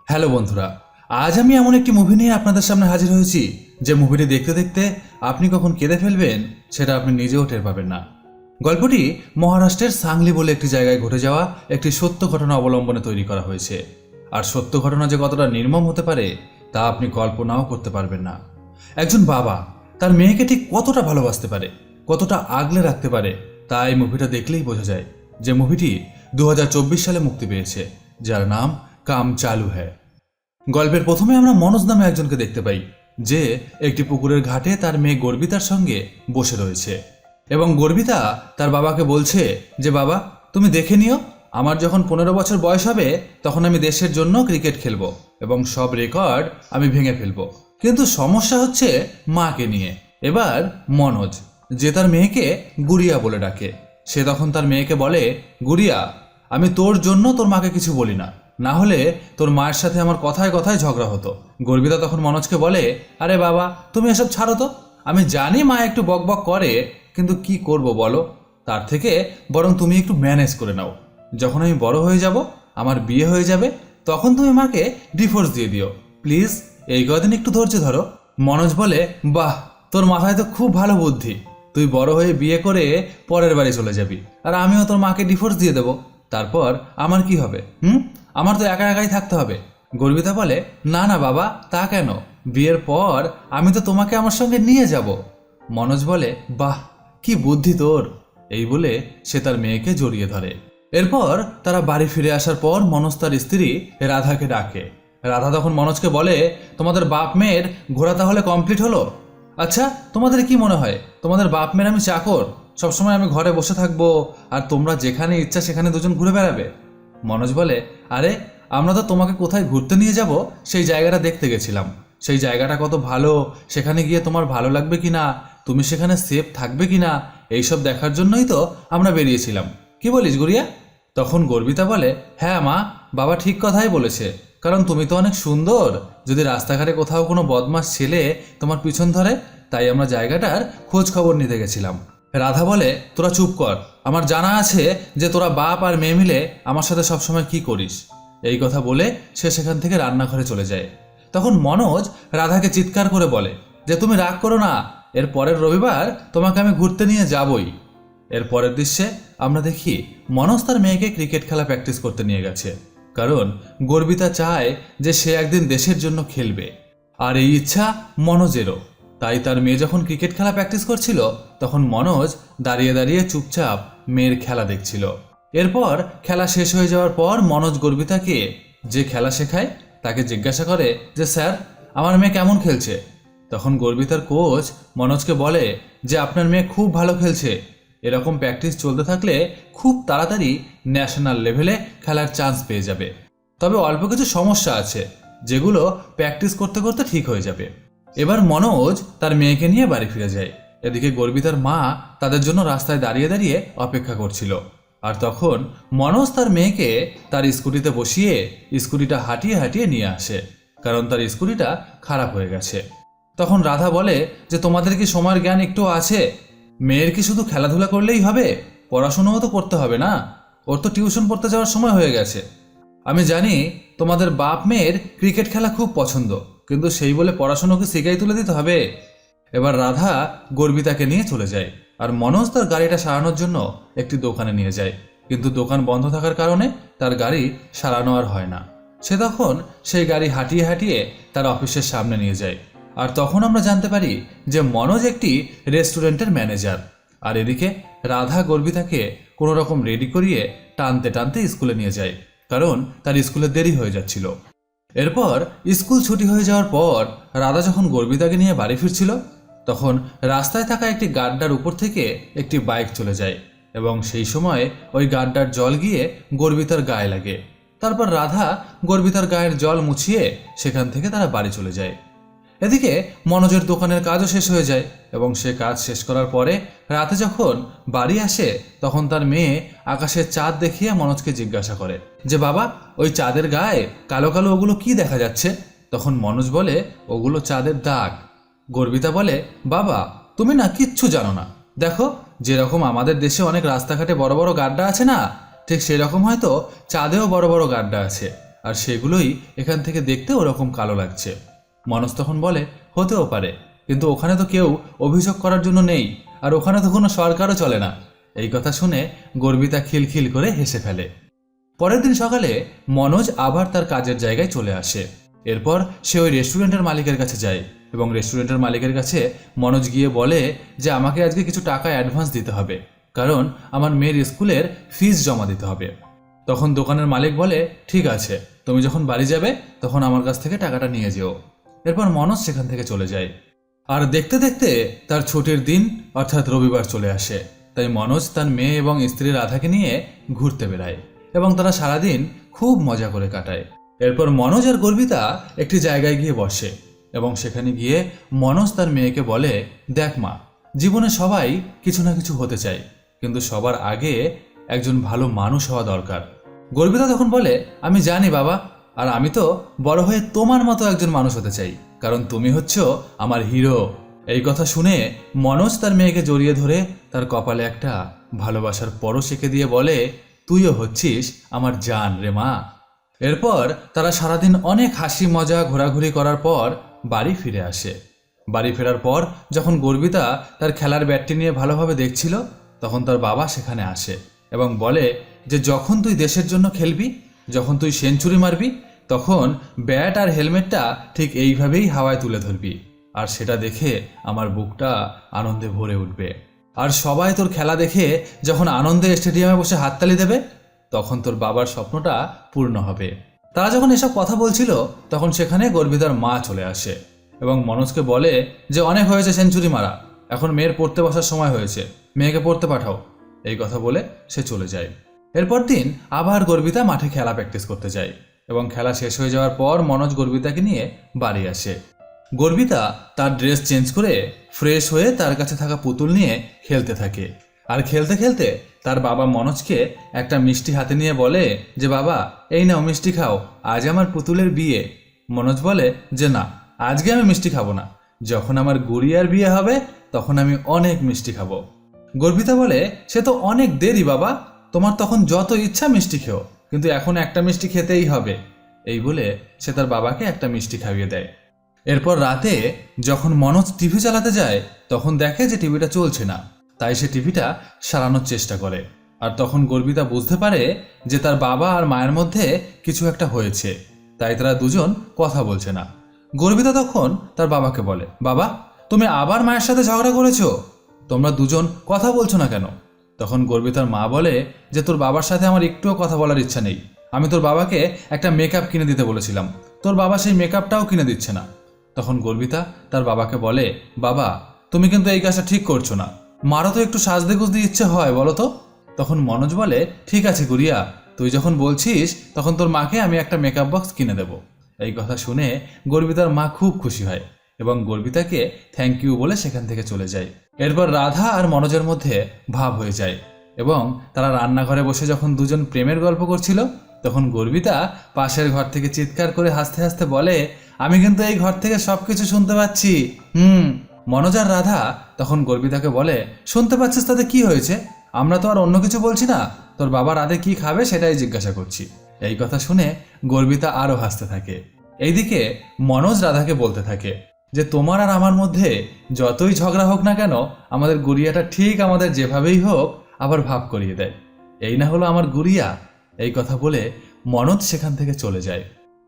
Hello বন্ধুরা, আজ আমি এমন একটি মুভি নিয়ে আপনাদের সামনে হাজির হয়েছি যে মুভিটি দেখতে দেখতে আপনি কখন কেঁদে ফেলবেন সেটা আপনি নিজেও টের পাবেন না। গল্পটি মহারাষ্ট্রের সাংলি বলে একটি জায়গায় ঘটে যাওয়া একটি সত্য ঘটনা অবলম্বনে তৈরি করা হয়েছে। আর সত্য ঘটনা যে কতটা নির্মম হতে পারে তা আপনি কল্পনাও করতে পারবেন না। একজন বাবা তার মেয়েকে ঠিক কতটা ভালোবাসতে পারে, কতটা আগলে রাখতে পারে, তা এই মুভিটা দেখলেই বোঝা যায়। যে মুভিটি 2024 সালে মুক্তি পেয়েছে, যার নাম কাম চালু হ্যায়। গল্পের প্রথমে আমরা মনোজ নামে একজনকে দেখতে পাই, যে একটি পুকুরের ঘাটে তার মেয়ে গর্বিতার সঙ্গে বসে রয়েছে এবং গর্বিতা তার বাবাকে বলছে যে বাবা, তুমি দেখে নিও, আমার যখন 15 বছর বয়স হবে তখন আমি দেশের জন্য ক্রিকেট খেলবো এবং সব রেকর্ড আমি ভেঙে ফেলবো। কিন্তু সমস্যা হচ্ছে মাকে নিয়ে। এবার মনোজ, যে তার মেয়েকে গুড়িয়া বলে ডাকে, সে তখন তার মেয়েকে বলে, গুড়িয়া, আমি তোর জন্য তোর মাকে কিছু বলি না, না হলে তোর মায়ের সাথে আমার কথায় কথায় ঝগড়া হতো। গর্বিতা তখন মনোজকে বলে, আরে বাবা, তুমি এসব ছাড়ো তো, আমি জানি মা একটু বকবক করে, কিন্তু কি করব বলো, তার থেকে বরং তুমি একটু ম্যানেজ করে নাও। যখন আমি বড় হয়ে যাব, আমার বিয়ে হয়ে যাবে, তখন তুমি মাকে ডিভোর্স দিয়ে দিও প্লিজ, এই কদিন একটু ধৈর্য ধরো। মনোজ বলে, বাহ, তোর মাথায় তো খুব ভালো বুদ্ধি, তুই বড় হয়ে বিয়ে করে পরের বাড়ি চলে যাবি, আর আমিও তোর মাকে ডিভোর্স দিয়ে দেবো, তারপর আমার কি হবে? আমার তো একা একাই থাকতে হবে। গর্বিতা বলে, না না বাবা, তা কেন, বিয়ের পর আমি তো তোমাকে আমার সঙ্গে নিয়ে যাব। মনোজ বলে, বাহ, কি বুদ্ধি তোর, এই বলে সে তার মেয়েকে জড়িয়ে ধরে। এরপর তারা বাড়ি ফিরে আসার পর মনোজ তার স্ত্রী রাধাকে ডাকে। রাধা তখন মনোজকে বলে, তোমাদের বাপ মেয়ের ঘোরা তাহলে কমপ্লিট হলো? আচ্ছা, তোমাদের কি মনে হয় তোমাদের বাপ মেয়ের আমি চাকর, সবসময় আমি ঘরে বসে থাকবো আর তোমরা যেখানে ইচ্ছা সেখানে দুজন ঘুরে বেড়াবে? মনোজ বলে, আরে আমরা তো তোমাকে কোথায় ঘুরতে নিয়ে যাব সেই জায়গাটা দেখতে গেছিলাম, সেই জায়গাটা কত ভালো, সেখানে গিয়ে তোমার ভালো লাগবে কিনা, তুমি সেখানে সেফ থাকবে কিনা, এইসব দেখার জন্যই তো আমরা বেরিয়েছিলাম। কি বলিস গুড়িয়া? তখন গর্বিতা বলে, হ্যাঁ মা, বাবা ঠিক কথাই বলেছে, কারণ তুমি তো অনেক সুন্দর, যদি রাস্তাঘাটে কোথাও কোনো বদমাশ ছেলে তোমার পিছন ধরে, তাই আমরা জায়গাটার খোঁজ খবর নিতে গেছিলাম। রাধা বলে, তোরা চুপ কর, আমার জানা আছে যে তোরা বাপ আর মেয়ে মিলে আমার সাথে সবসময় কি করিস। এই কথা বলে সে সেখান থেকে রান্নাঘরে চলে যায়। তখন মনোজ রাধাকে চিৎকার করে বলে যে, তুমি রাগ করো না, এর পরের রবিবার তোমাকে আমি ঘুরতে নিয়ে যাবই। এর পরের দৃশ্যে আমরা দেখি মনোজ তার মেয়েকে ক্রিকেট খেলা প্র্যাকটিস করতে নিয়ে গেছে, কারণ গর্বিতা চায় যে সে একদিন দেশের জন্য খেলবে, আর এই ইচ্ছা মনোজেরও। তাই তার মেয়ে যখন ক্রিকেট খেলা প্র্যাকটিস করছিল, তখন মনোজ দাঁড়িয়ে দাঁড়িয়ে চুপচাপ মেয়ের খেলা দেখছিল। এরপর খেলা শেষ হয়ে যাওয়ার পর মনোজ গর্বিতাকে, যে খেলা শেখায়, তাকে জিজ্ঞাসা করে যে, স্যার, আমার মেয়ে কেমন খেলছে? তখন গর্বিতার কোচ মনোজকে বলে যে, আপনার মেয়ে খুব ভালো খেলছে, এরকম প্র্যাকটিস চলতে থাকলে খুব তাড়াতাড়ি ন্যাশনাল লেভেলে খেলার চান্স পেয়ে যাবে, তবে অল্প কিছু সমস্যা আছে যেগুলো প্র্যাকটিস করতে করতে ঠিক হয়ে যাবে। এবার মনোজ তার মেয়েকে নিয়ে বাড়ি ফিরে যায়। এদিকে গর্বিতার মা তাদের জন্য রাস্তায় দাঁড়িয়ে দাঁড়িয়ে অপেক্ষা করছিল। আর তখন মনোজ তার মেয়েকে তার স্কুটিতে বসিয়ে স্কুটিটা হাঁটিয়ে হাঁটিয়ে নিয়ে আসে, কারণ তার স্কুটিটা খারাপ হয়ে গেছে। তখন রাধা বলে যে, তোমাদের কি সময়ের জ্ঞান একটু আছে? মেয়ের কি শুধু খেলাধুলা করলেই হবে? পড়াশোনাও তো করতে হবে না? ওর তো টিউশন পড়তে যাওয়ার সময় হয়ে গেছে। আমি জানি তোমাদের বাপ মেয়ের ক্রিকেট খেলা খুব পছন্দ, কিন্তু সেই বলে পড়াশোনাকে শিখাই তুলে দিতে হবে? এবার রাধা গর্বিতাকে নিয়ে চলে যায়, আর মনোজ তার গাড়িটা সারানোর জন্য একটি দোকানে নিয়ে যায়, কিন্তু দোকান বন্ধ থাকার কারণে তার গাড়ি সারানো আর হয় না। সে তখন সেই গাড়ি হাঁটিয়ে হাঁটিয়ে তার অফিসের সামনে নিয়ে যায়। আর তখন আমরা জানতে পারি যে মনোজ একটি রেস্টুরেন্টের ম্যানেজার, আর এদিকে রাধা গর্বিতাকে কোনো রকম রেডি করিয়ে টানতে টানতে স্কুলে নিয়ে যায়, কারণ তার স্কুলে দেরি হয়ে যাচ্ছিল। এরপর স্কুল ছুটি হয়ে যাওয়ার পর রাধা যখন গর্বিতাকে নিয়ে বাড়ি ফিরছিল, তখন রাস্তায় থাকা একটি গাড্ডার উপর থেকে একটি বাইক চলে যায় এবং সেই সময় ওই গাড্ডার জল গিয়ে গর্বিতার গায়ে লাগে। তারপর রাধা গর্বিতার গায়ের জল মুছিয়ে সেখান থেকে তারা বাড়ি চলে যায়। এদিকে মনোজের দোকানের কাজও শেষ হয়ে যায় এবং সে কাজ শেষ করার পরে রাতে যখন বাড়ি আসে, তখন তার মেয়ে আকাশের চাঁদ দেখিয়ে মনোজকে জিজ্ঞাসা করে যে, বাবা, ওই চাঁদের গায়ে কালো কালো ওগুলো কি দেখা যাচ্ছে? তখন মনোজ বলে, ওগুলো চাঁদের দাগ। গর্বিতা বলে, বাবা, তুমি না কিচ্ছু জানো না, দেখো, যেরকম আমাদের দেশে অনেক রাস্তাঘাটে বড় বড় গাড্ডা আছে না, ঠিক সেরকম হয়তো চাঁদেও বড় বড় গাড্ডা আছে, আর সেগুলোই এখান থেকে দেখতে ওরকম কালো লাগছে। মনোজ তখন বলে, হতেও পারে, কিন্তু ওখানে তো কেউ অভিযোগ করার জন্য নেই, আর ওখানে তো কোনো সরকারও চলে না। এই কথা শুনে গর্বিতা খিলখিল করে হেসে ফেলে। পরের দিন সকালে মনোজ আবার তার কাজের জায়গায় চলে আসে। এরপর সে ওই রেস্টুরেন্টের মালিকের কাছে যায় এবং রেস্টুরেন্টের মালিকের কাছে মনোজ গিয়ে বলে যে আমাকে আজকে কিছু টাকা অ্যাডভান্স দিতে হবে, কারণ আমার মেয়ের স্কুলের ফিস জমা দিতে হবে। তখন দোকানের মালিক বলে, ঠিক আছে, তুমি যখন বাড়ি যাবে তখন আমার কাছ থেকে টাকাটা নিয়ে যেও। এরপর মনোজ সেখান থেকে চলে যায়। আর দেখতে দেখতে তার ছুটির দিন অর্থাৎ রবিবার চলে আসে। তাই মনোজ তার মেয়ে এবং স্ত্রী রাধাকে নিয়ে ঘুরতে বেড়ায় এবং তারা সারাদিন খুব মজা করে কাটায়। এরপর মনোজ আর গর্বিতা একটি জায়গায় গিয়ে বসে এবং সেখানে গিয়ে মনোজ তার মেয়েকে বলে, দেখ মা, জীবনে সবাই কিছু না কিছু হতে চায়, কিন্তু সবার আগে একজন ভালো মানুষ হওয়া দরকার। গর্বিতা তখন বলে, আমি জানি বাবা, আর আমি তো বড় হয়ে তোমার মতো একজন মানুষ হতে চাই, কারণ তুমি হচ্ছ আমার হিরো। এই কথা শুনে মনোজ তার মেয়েকে জড়িয়ে ধরে তার কপালে একটা ভালোবাসার পরশ এঁকে দিয়ে বলে, তুইও হচ্ছিস আমার জান রে মা। এরপর তারা সারাদিন অনেক হাসি মজা ঘোরাঘুরি করার পর বাড়ি ফিরে আসে। বাড়ি ফেরার পর যখন গর্বিতা তার খেলার ব্যাটটি নিয়ে ভালোভাবে দেখছিল, তখন তার বাবা সেখানে আসে এবং বলে যে যখন তুই দেশের জন্য খেলবি, যখন তুই সেঞ্চুরি মারবি, তখন ব্যাট আর হেলমেটটা ঠিক এইভাবেই হাওয়ায় তুলে ধরবি, আর সেটা দেখে আমার বুকটা আনন্দে ভরে উঠবে। আর সবাই তোর খেলা দেখে যখন আনন্দে স্টেডিয়ামে বসে হাততালি দেবে, তখন তোর বাবার স্বপ্নটা পূর্ণ হবে। তারা যখন এসব কথা বলছিল, তখন সেখানে গর্বিতার মা চলে আসে এবং মনোজকে বলে যে অনেক হয়েছে সেঞ্চুরি মারা, এখন মেয়ের পড়তে বসার সময় হয়েছে, মেয়েকে পড়তে পাঠাও। এই কথা বলে সে চলে যায়। এরপর দিন আবার গর্বিতা মাঠে খেলা প্র্যাকটিস করতে যায় এবং খেলা শেষ হয়ে যাওয়ার পর মনোজ গর্বিতাকে নিয়ে বাড়ি আসে। গর্বিতা তার ড্রেস চেঞ্জ করে ফ্রেশ হয়ে তার কাছে থাকা পুতুল নিয়ে খেলতে থাকে। আর খেলতে খেলতে তার বাবা মনোজকে একটা মিষ্টি হাতে নিয়ে বলে যে বাবা, এই নাও মিষ্টি খাও, আজ আমার পুতুলের বিয়ে। মনোজ বলে যে না, আজকে আমি মিষ্টি খাবো না, যখন আমার গুড়িয়ার বিয়ে হবে তখন আমি অনেক মিষ্টি খাবো। গর্বিতা বলে, সে তো অনেক দেরি বাবা, তোমার তখন যত ইচ্ছা মিষ্টি খেও, কিন্তু এখন একটা মিষ্টি খেতেই হবে। এই বলে সে তার বাবাকে একটা মিষ্টি খাইয়ে দেয়। এরপর রাতে যখন মনোজ টিভি চালাতে যায়, তখন দেখে যে টিভিটা চলছে না, তাই সে টিভিটা সারানোর চেষ্টা করে। আর তখন গর্বিতা বুঝতে পারে যে তার বাবা আর মায়ের মধ্যে কিছু একটা হয়েছে, তাই তারা দুজন কথা বলছে না। গর্বিতা তখন তার বাবাকে বলে, বাবা, তুমি আবার মায়ের সাথে ঝগড়া করেছো, তোমরা দুজন কথা বলছো না কেন? তখন গর্বিতার মা বলে যে তোর বাবার সাথে আমার একটুও কথা বলার ইচ্ছা নেই, আমি তোর বাবাকে একটা মেকআপ কিনে দিতে বলেছিলাম, তোর বাবা সেই মেকআপটাও কিনে দিচ্ছে না। তখন গর্বিতা তার বাবাকে বলে, বাবা, তুমি কিন্তু এই কাজটা ঠিক করছো না, মারও তো একটু সাজতে গুজতে ইচ্ছে হয়, বলো তো। তখন মনোজ বলে, ঠিক আছে গুড়িয়া, তুই যখন বলছিস তখন তোর মাকে আমি একটা মেকআপ বক্স কিনে দেব। এই কথা শুনে গর্বিতার মা খুব খুশি হয় এবং গর্বিতাকে থ্যাংক ইউ বলে সেখান থেকে চলে যায়। এরপর রাধা আর মনোজের মধ্যে ভাব হয়ে যায় এবং তারা রান্নাঘরে বসে যখন দুজন প্রেমের গল্প করছিল, তখন গর্বিতা পাশের ঘর থেকে চিৎকার করে হাসতে হাসতে বলে, আমি কিন্তু এই ঘর থেকে সবকিছু শুনতে পাচ্ছি। মনোজ আর রাধা তখন গর্বিতাকে বলে, শুনতে পাচ্ছিস, তাতে কি হয়েছে? আমরা তো আর অন্য কিছু বলছি না, তোর বাবা রাতে কি খাবে সেটাই জিজ্ঞাসা করছি। এই কথা শুনে গর্বিতা আরো হাসতে থাকে। এইদিকে মনোজ রাধাকে বলতে থাকে যে তোমার আর আমার মধ্যে যতই ঝগড়া হোক না কেন, আমাদের গুড়িয়াটা ঠিক আমাদের যেভাবেই হোক আবার ভাব করিয়ে দেয়, এই না হলো আমার গুড়িয়া। এই কথা বলে মনোজ সেখান থেকে চলে যায়।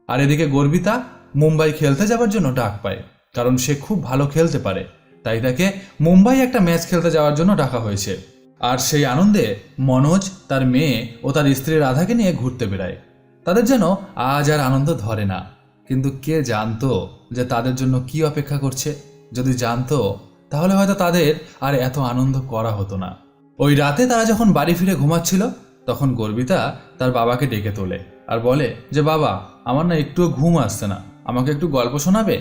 আর এদিকে গর্বিতা মুম্বাই খেলতে যাওয়ার জন্য ডাক পায়, কারণ সে খুব ভালো খেলতে পারে, তাই তাকে মুম্বাই একটা ম্যাচ খেলতে যাওয়ার জন্য ডাকা হয়েছে। আর সেই আনন্দে মনোজ তার মেয়ে ও তার স্ত্রী রাধাকে নিয়ে ঘুরতে বেড়ায়। তাদের যেন আজ আর আনন্দ ধরে না, কিন্তু কে জানতো যে তাদের জন্য কি অপেক্ষা করছে। যদি জানতো তাহলে হয়তো তাদের আর এত আনন্দ করা হতো না। ওই রাতে তারা যখন বাড়ি ফিরে ঘুমাচ্ছিল, তখন গর্বিতা তার বাবাকে ডেকে তোলে আর বলে যে বাবা, আমার না একটুও ঘুম আসছে না, আমাকে একটু গল্প শোনাবে?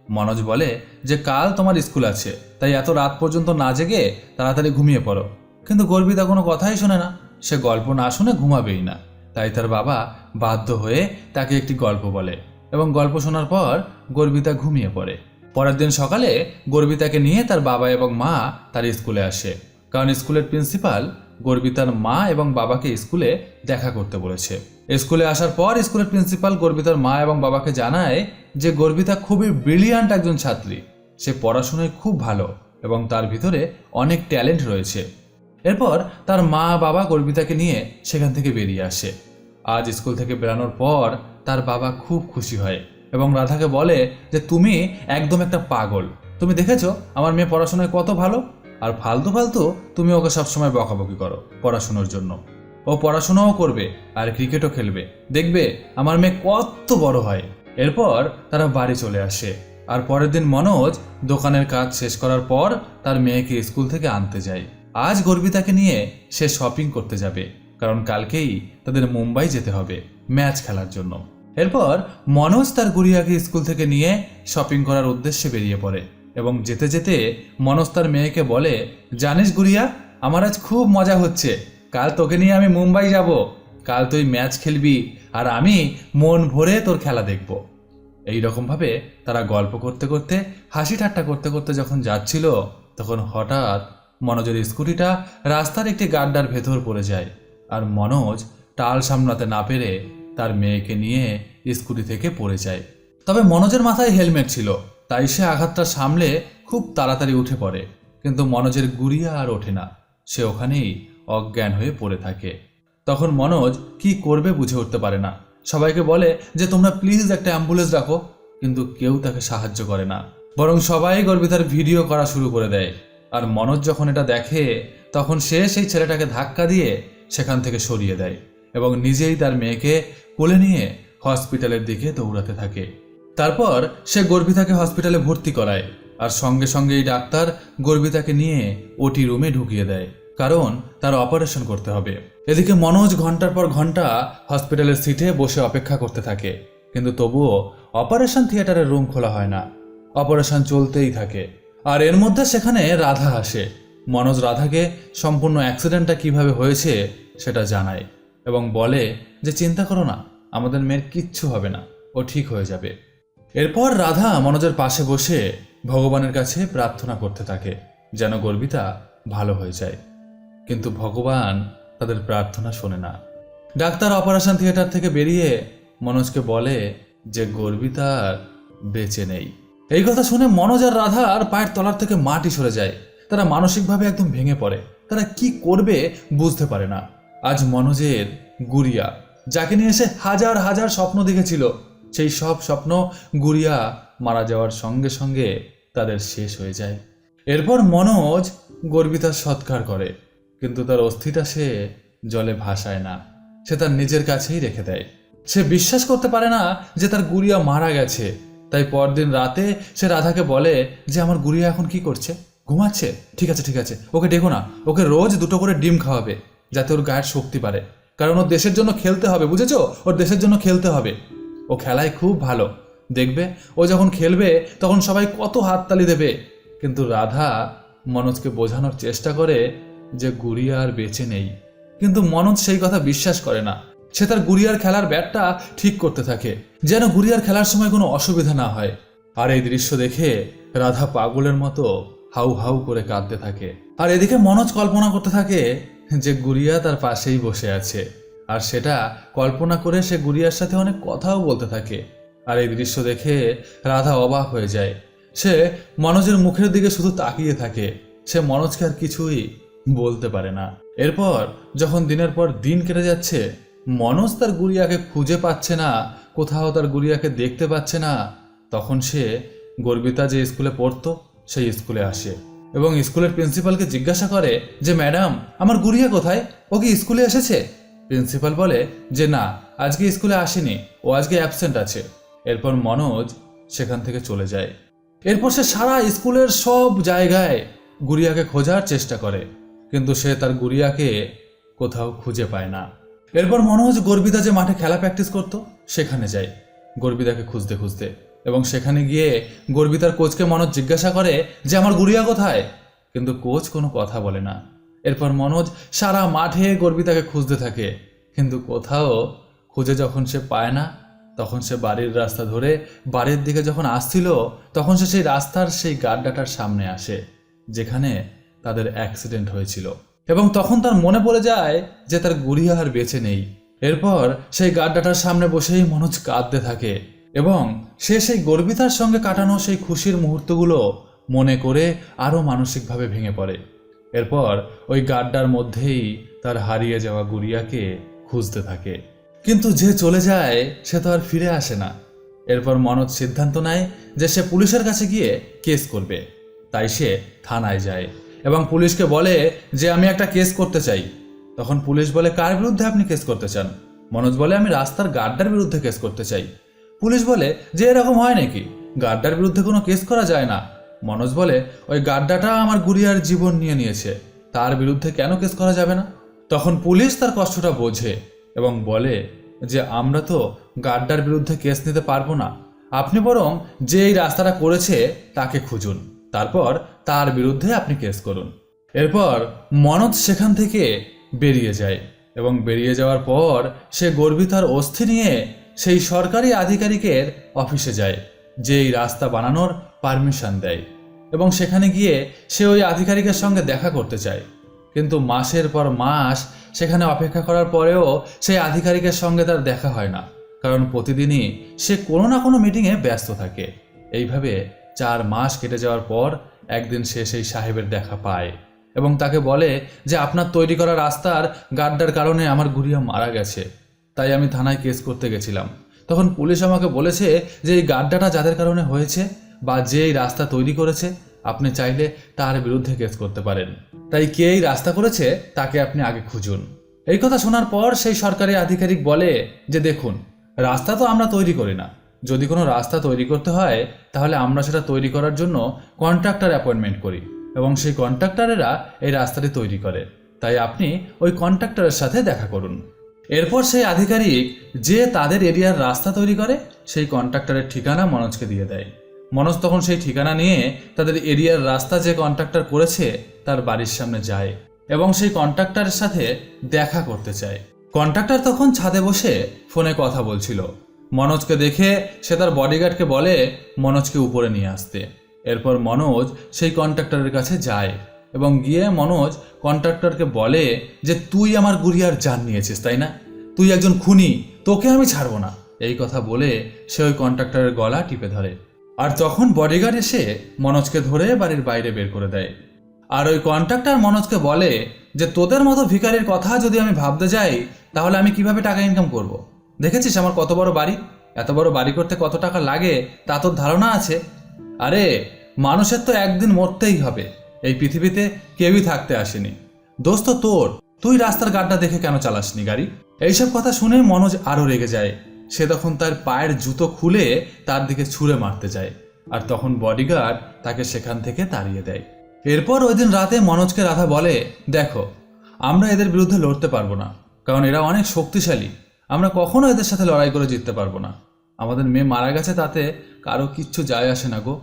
মনোজ বলে যে কাল তোমার স্কুল আছে, তাই এত রাত পর্যন্ত না জেগে তাড়াতাড়ি ঘুমিয়ে পড়ো। কিন্তু গর্বিতা কোনো কথাই শোনে না, সে গল্প না শুনে ঘুমাবেই না। তাই তার বাবা বাধ্য হয়ে তাকে একটি গল্প বলে এবং গল্প শোনার পর গর্বিতা ঘুমিয়ে পড়ে। পরের দিন সকালে গর্বিতাকে নিয়ে তার বাবা এবং মা তার স্কুলে আসে, কারণ স্কুলের প্রিন্সিপাল গর্বিতার মা এবং বাবাকে স্কুলে দেখা করতে বলেছে। স্কুলে আসার পর স্কুলের প্রিন্সিপাল গর্বিতার মা এবং বাবাকে জানায় যে গর্বিতা খুবই ব্রিলিয়ান্ট একজন ছাত্রী, সে পড়াশোনায় খুব ভালো এবং তার ভিতরে অনেক ট্যালেন্ট রয়েছে। এরপর তার মা বাবা গর্বিতাকে নিয়ে সেখান থেকে বেরিয়ে আসে। আজ স্কুল থেকে বেরানোর পর তার বাবা খুব খুশি হয় এবং রাধাকে বলে যে তুমি একদম একটা পাগল, তুমি দেখেছো আমার মেয়ে পড়াশোনায় কত ভালো, আর ফালতু ফালতু তুমি ওকে সবসময় বকাবকি করো পড়াশোনার জন্য। ও পড়াশোনাও করবে আর ক্রিকেটও খেলবে, দেখবে আমার মেয়ে কত বড় হয়। এরপর তারা বাড়ি চলে আসে আর পরের দিন মনোজ দোকানের কাজ শেষ করার পর তার মেয়েকে স্কুল থেকে আনতে যায়। আজ গর্বিতাকে নিয়ে সে শপিং করতে যাবে, কারণ কালকেই তাদের মুম্বাই যেতে হবে ম্যাচ খেলার জন্য। এরপর মনোজ তার গুড়িয়াকে স্কুল থেকে নিয়ে শপিং করার উদ্দেশ্যে বেরিয়ে পড়ে এবং যেতে যেতে মনোজ তার মেয়েকে বলে, জানিস গুড়িয়া, আমার আজ খুব মজা হচ্ছে, কাল তোকে নিয়ে আমি মুম্বাই যাব, কাল তুই ম্যাচ খেলবি আর আমি মন ভরে তোর খেলা দেখব। এইরকমভাবে তারা গল্প করতে করতে হাসি ঠাট্টা করতে করতে যখন যাচ্ছিল, তখন হঠাৎ মনোজের স্কুটিটা রাস্তার একটি গাড্ডার ভেতর পড়ে যায় আর মনোজ টাল সামলাতে না পেরে তার মেয়েকে নিয়ে স্কুটি থেকে পড়ে যায়। তবে মনোজের মাথায় হেলমেট ছিল, তাই সে আঘাতটা সামলে খুব তাড়াতাড়ি উঠে পড়ে, কিন্তু মনোজের গুড়িয়া আর ওঠে না, সে ওখানেই অজ্ঞান হয়ে পড়ে থাকে। তখন মনোজ কি করবে বুঝে উঠতে পারে না, সবাইকে বলে যে তোমরা প্লিজ একটা অ্যাম্বুলেন্স রাখো, কিন্তু কেউ তাকে সাহায্য করে না, বরং সবাই গর্বিতার ভিডিও করা শুরু করে দেয়। আর মনোজ যখন এটা দেখে তখন সে সেই ছেলেটাকে ধাক্কা দিয়ে সেখান থেকে সরিয়ে দেয় এবং নিজেই তার মেয়েকে কোলে নিয়ে হসপিটালের দিকে দৌড়াতে থাকে। তারপর সে গর্বিতাকে হসপিটালে ভর্তি করায় আর সঙ্গে সঙ্গেই ডাক্তার গর্বিতাকে নিয়ে ওটি রুমে ঢুকিয়ে দেয়, কারণ তার অপারেশন করতে হবে। এদিকে মনোজ ঘন্টার পর ঘন্টা হসপিটালের সিটে বসে অপেক্ষা করতে থাকে, কিন্তু তবুও অপারেশন থিয়েটারের রুম খোলা হয় না, অপারেশন চলতেই থাকে। আর এর মধ্যে সেখানে রাধা আসে। মনোজ রাধাকে সম্পূর্ণ অ্যাক্সিডেন্টটা কিভাবে হয়েছে সেটা জানায় এবং বলে যে চিন্তা করো না, আমাদের মেয়ের কিচ্ছু হবে না, ও ঠিক হয়ে যাবে। এরপর রাধা মনোজের পাশে বসে ভগবানের কাছে প্রার্থনা করতে থাকে যেন গর্বিতা ভালো হয়ে যায়, কিন্তু ভগবান তাদের প্রার্থনা শোনে না। ডাক্তার অপারেশন থিয়েটার থেকে বেরিয়ে মনোজকে বলে যে গর্বিতার বেঁচে নেই। এই কথা শুনে মনোজ আর রাধার পায়ের তলার থেকে মাটি সরে যায়, তারা মানসিকভাবে একদম ভেঙে পড়ে, তারা কি করবে বুঝতে পারে না। আজ মনোজের গুড়িয়া, যাকে নিয়ে সে হাজার হাজার স্বপ্ন দেখেছিল, সেই সব স্বপ্ন গুড়িয়া মারা যাওয়ার সঙ্গে সঙ্গে তাদের শেষ হয়ে যায়। এরপর মনোজ গর্বিতার সৎকার করে, কিন্তু তার অস্থিটা সে জলে ভাসায় না, সে তার নিজের কাছেই রেখে দেয়। সে বিশ্বাস করতে পারে না যে তার গুড়িয়া মারা গেছে, তাই পরদিন রাতে সে রাধাকে বলে যে আমার গুড়িয়া এখন কি করছে, ঘুমাচ্ছে, ঠিক আছে ঠিক আছে, ওকে ডেকো না, ওকে রোজ 2টো করে ডিম খাওয়াবে যাতে ওর গায়ের শক্তি বাড়ে, কারণ ওর দেশের জন্য খেলতে হবে, বুঝেছো, ওর দেশের জন্য খেলতে হবে, ও খেলায় খুব ভালো, দেখবে ও যখন খেলবে তখন সবাই কত হাততালি দেবে। কিন্তু রাধা মনোজকে বোঝানোর চেষ্টা করে যে গুড়িয়া আর বেঁচে নেই, কিন্তু মনোজ সেই কথা বিশ্বাস করে না। সে তার গুড়িয়ার খেলার ব্যাটটা ঠিক করতে থাকে যেন গুড়িয়ার খেলার সময় কোনো অসুবিধা না হয়। আর এই দৃশ্য দেখে রাধা পাগলের মতো হাউ হাউ করে কাঁদতে থাকে, আর এদিকে মনোজ কল্পনা করতে থাকে যে গুড়িয়া তার পাশেই বসে আছে, আর সেটা কল্পনা করে সে গুড়িয়ার সাথে অনেক কথাও বলতে থাকে। আর এই দৃশ্য দেখে রাধা অবাক হয়ে যায়, সে মনোজের মুখের দিকে শুধু তাকিয়ে থাকে, সে মনোজকে আর কিছুই বলতে পারে না। এরপর যখন দিনের পর দিন কেটে যাচ্ছে, মনোজ তার গুড়িয়াকে খুঁজে পাচ্ছে না, কোথাও তার গুড়িয়াকে দেখতে পাচ্ছে না, তখন সে গর্বিতা যে স্কুলে পড়তো সেই স্কুলে আসে এবং স্কুলের প্রিন্সিপালকে জিজ্ঞাসা করে যে ম্যাডাম, আমার গুড়িয়া কোথায়, ও কি স্কুলে এসেছে? প্রিন্সিপাল বলে যে না, আজকে স্কুলে আসেনি, ও আজকে অ্যাবসেন্ট আছে। এরপর মনোজ সেখান থেকে চলে যায়। এরপর সে সারা স্কুলের সব জায়গায় গুড়িয়াকে খোঁজার চেষ্টা করে, কিন্তু সে তার গুড়িয়াকে কোথাও খুঁজে পায় না। এরপর মনোজ গর্বিতা যে মাঠে খেলা প্র্যাকটিস করতো সেখানে যায় গর্বিতাকে খুঁজতে খুঁজতে, এবং সেখানে গিয়ে গর্বিতার কোচকে মনোজ জিজ্ঞাসা করে যে আমার গুড়িয়া কোথায়, কিন্তু কোচ কোনো কথা বলে না। এরপর মনোজ সারা মাঠে গর্বিতাকে খুঁজতে থাকে, কিন্তু কোথাও খুঁজে যখন সে পায় না, তখন সে বাড়ির রাস্তা ধরে বাড়ির দিকে যখন আসছিল, তখন সে সেই রাস্তার সেই গাড্ডাটার সামনে আসে যেখানে তাদের অ্যাক্সিডেন্ট হয়েছিল। এবং তখন তার মনে পড়ে যায় যে তার গুড়িয়া আর বেঁচে নেই। এরপর সেই গাড্ডাটার সামনে বসেই মনোজ কাঁদতে থাকে এবং সে সেই গর্বিতার সঙ্গে কাটানো সেই খুশির মুহূর্তগুলো মনে করে আরও মানসিকভাবে ভেঙে পড়ে। এরপর ওই গাড্ডার মধ্যেই তার হারিয়ে যাওয়া গুড়িয়াকে খুঁজতে থাকে, কিন্তু যে চলে যায় সে তো আর ফিরে আসে না। এরপর মনোজ সিদ্ধান্ত নেয় যে সে পুলিশের কাছে গিয়ে কেস করবে। তাই সে থানায় যায় এবং পুলিশকে বলে যে আমি একটা কেস করতে চাই। তখন পুলিশ বলে, কার বিরুদ্ধে আপনি কেস করতে চান? মনোজ বলে, আমি রাস্তার গার্ডার বিরুদ্ধে কেস করতে চাই। পুলিশ বলে যে এরকম হয় নাকি, গার্ডার বিরুদ্ধে কোনো কেস করা যায় না। মনোজ বলে, ওই গাড্ডাটা আমার গুড়িয়ার জীবন নিয়ে নিয়েছে, তার বিরুদ্ধে কেন কেস করা যাবে না? তখন পুলিশ তার কষ্টটা বোঝে এবং বলে যে আমরা তো গাড্ডার বিরুদ্ধে কেস নিতে পারবো না, আপনি বরং যে এই রাস্তাটা করেছে তাকে খুঁজুন, তারপর তার বিরুদ্ধে আপনি কেস করুন। এরপর মনোজ সেখান থেকে বেরিয়ে যায় এবং বেরিয়ে যাওয়ার পর সে গর্বিতার অস্থি নিয়ে সেই সরকারি আধিকারিকের অফিসে যায় যে এই রাস্তা বানানোর পারমিশন দেয়, এবং সেখানে গিয়ে সে ওই আধিকারিকের সঙ্গে দেখা করতে চায়। কিন্তু মাসের পর মাস সেখানে অপেক্ষা করার পরেও সেই আধিকারিকের সঙ্গে তার দেখা হয় না, কারণ প্রতিদিনই সে কোনো না কোনো মিটিংয়ে ব্যস্ত থাকে। এইভাবে 4 মাস কেটে যাওয়ার পর একদিন সে সেই সাহেবের দেখা পায় এবং তাকে বলে যে আপনার তৈরি করা রাস্তার গাড্ডার কারণে আমার গুড়িয়া মারা গেছে, তাই আমি থানায় কেস করতে গেছিলাম। তখন পুলিশ আমাকে বলেছে যে এই গাড্ডাটা যাদের কারণে হয়েছে বা যে এই রাস্তা তৈরি করেছে আপনি চাইলে তার বিরুদ্ধে কেস করতে পারেন, তাই কে এই রাস্তা করেছে তাকে আপনি আগে খুঁজুন। এই কথা শোনার পর সেই সরকারি আধিকারিক বলে যে দেখুন, রাস্তা তো আমরা তৈরি করি না, যদি কোনো রাস্তা তৈরি করতে হয় তাহলে আমরা সেটা তৈরি করার জন্য কন্ট্রাক্টর অ্যাপয়েন্টমেন্ট করি এবং সেই কন্ট্রাক্টরেরা এই রাস্তাটি তৈরি করে, তাই আপনি ওই কন্ট্রাক্টরের সাথে দেখা করুন। এরপর সেই আধিকারিক যে তাদের এরিয়ার রাস্তা তৈরি করে সেই কন্ট্রাক্টরের ঠিকানা মনোজকে দিয়ে দেয়। মনোজ তখন সেই ঠিকানা নিয়ে তাদের এরিয়ার রাস্তা যে কন্ট্রাক্টর করেছে তার বাড়ির সামনে যায় এবং সেই কন্ট্রাক্টরের সাথে দেখা করতে চায়। কন্ট্রাক্টর তখন ছাদে বসে ফোনে কথা বলছিল। মনোজকে দেখে সে তার বডিগার্ডকে বলে মনোজকে উপরে নিয়ে আসতে। এরপর মনোজ সেই কন্ট্রাক্টরের কাছে যায় এবং গিয়ে মনোজ কন্ট্রাক্টরকে বলে যে তুই আমার গুড়িয়ার জান নিয়েছিস তাই না, তুই একজন খুনি, তোকে আমি ছাড়বো না। এই কথা বলে সে ওই কন্ট্রাক্টরের গলা টিপে ধরে, আর তখন বডিগার্ড এসে মনোজকে ধরে বাড়ির বাইরে বের করে দেয়। আর ওই কন্ট্রাক্টর মনোজকে বলে যে তোদের মতো ভিখারির কথা যদি আমি ভাবতে যাই তাহলে আমি কিভাবে টাকা ইনকাম করব? দেখেছিস আমার কত বড় বাড়ি, এত বড় বাড়ি করতে কত টাকা লাগে তা তোর ধারণা আছে? আরে মানুষের তো একদিন মরতেই হবে, এই পৃথিবীতে কেউই থাকতে আসেনি। দোস্ত তোর, তুই রাস্তার গাড্ডা দেখে কেন চালাসনি গাড়ি? এইসব কথা শুনে মনোজ আরো রেগে যায়। সে তখন তার পায়ের জুতো খুলে তার দিকে ছুঁড়ে মারতে যায়, আর তখন বডিগার্ড তাকে সেখান থেকে তাড়িয়ে দেয়। এরপর ওই দিন রাতে মনোজকে রাধা বলে, দেখো আমরা এদের বিরুদ্ধে লড়তে পারবো না, কারণ এরা অনেক শক্তিশালী, আমরা কখনো এদের সাথে লড়াই করে জিততে পারবো না। আমাদের মেয়ে মারা গেছে তাতে কারো কিচ্ছু যায় আসে না গো,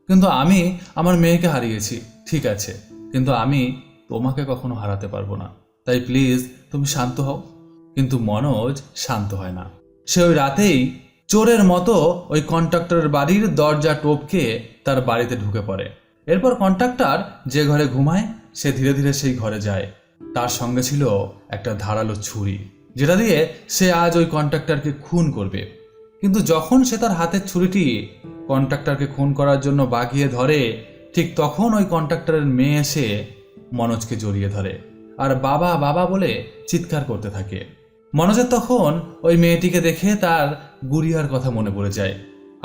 কিন্তু আমি আমার মেয়েকে হারিয়েছি ঠিক আছে, কিন্তু আমি তোমাকে কখনো হারাতে পারবো না, তাই প্লিজ তুমি শান্ত হও। কিন্তু মনোজ শান্ত হয় না। সে ওই রাতেই চোরের মতো ওই কন্ট্রাক্টরের বাড়ির দরজা টপকে তার বাড়িতে ঢুকে পড়ে। এরপর কন্ট্রাক্টর যে ঘরে ঘুমায় সে ধীরে ধীরে সেই ঘরে যায়। তার সঙ্গে ছিল একটা ধারালো ছুরি, যেটা দিয়ে সে আজ ওই কন্ট্রাক্টরকে খুন করবে। কিন্তু যখন সে তার হাতের ছুরিটি কন্ট্রাক্টরকে খুন করার জন্য বাগিয়ে ধরে, ঠিক তখন ওই কন্ট্রাক্টরের মেয়ে এসে মনোজকে জড়িয়ে ধরে আর বাবা বাবা বলে চিৎকার করতে থাকে। মনোজের তখন ওই মেয়েটিকে দেখে তার গুড়িয়ার কথা মনে পড়ে যায়,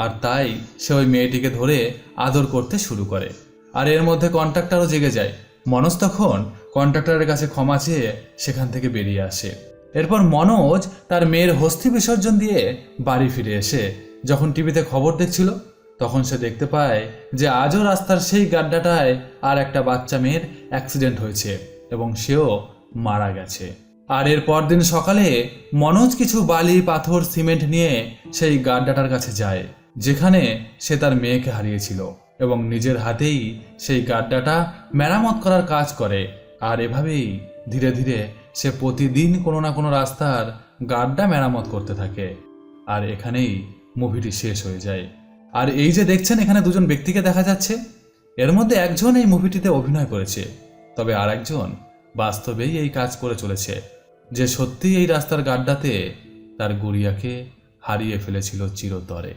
আর তাই সে ওই মেয়েটিকে ধরে আদর করতে শুরু করে। আর এর মধ্যে কন্ট্রাক্টরও জেগে যায়। মনোজ তখন কন্ট্রাক্টরের কাছে ক্ষমা চেয়ে সেখান থেকে বেরিয়ে আসে। এরপর মনোজ তার মেয়ের হস্তি বিসর্জন দিয়ে বাড়ি ফিরে এসে যখন টিভিতে খবর দেখছিল তখন সে দেখতে পায় যে আজও রাস্তার সেই গাড্ডাটায় আর একটা বাচ্চা মেয়ের অ্যাক্সিডেন্ট হয়েছে এবং সেও মারা গেছে। আর এর পরদিন সকালে মনোজ কিছু বালি পাথর সিমেন্ট নিয়ে সেই গাড্ডাটার কাছে যায় যেখানে সে তার মেয়েকে হারিয়েছিল এবং নিজের হাতেই সেই গাড্ডাটা মেরামত করার কাজ করে। আর এভাবেই ধীরে ধীরে সে প্রতিদিন কোনো না কোনো রাস্তার গাড্ডা মেরামত করতে থাকে। আর এখানেই মুভিটি শেষ হয়ে যায়। আর এই যে দেখছেন এখানে দুজন ব্যক্তিকে দেখা যাচ্ছে, এর মধ্যে একজন এই মুভিটিতে অভিনয় করেছে, তবে আর একজন বাস্তবেই এই কাজ করে চলেছে, যে সত্যিই এই রাস্তার গাড্ডাতে তার গুড়িয়াকে হারিয়ে ফেলেছিল চিরতরে।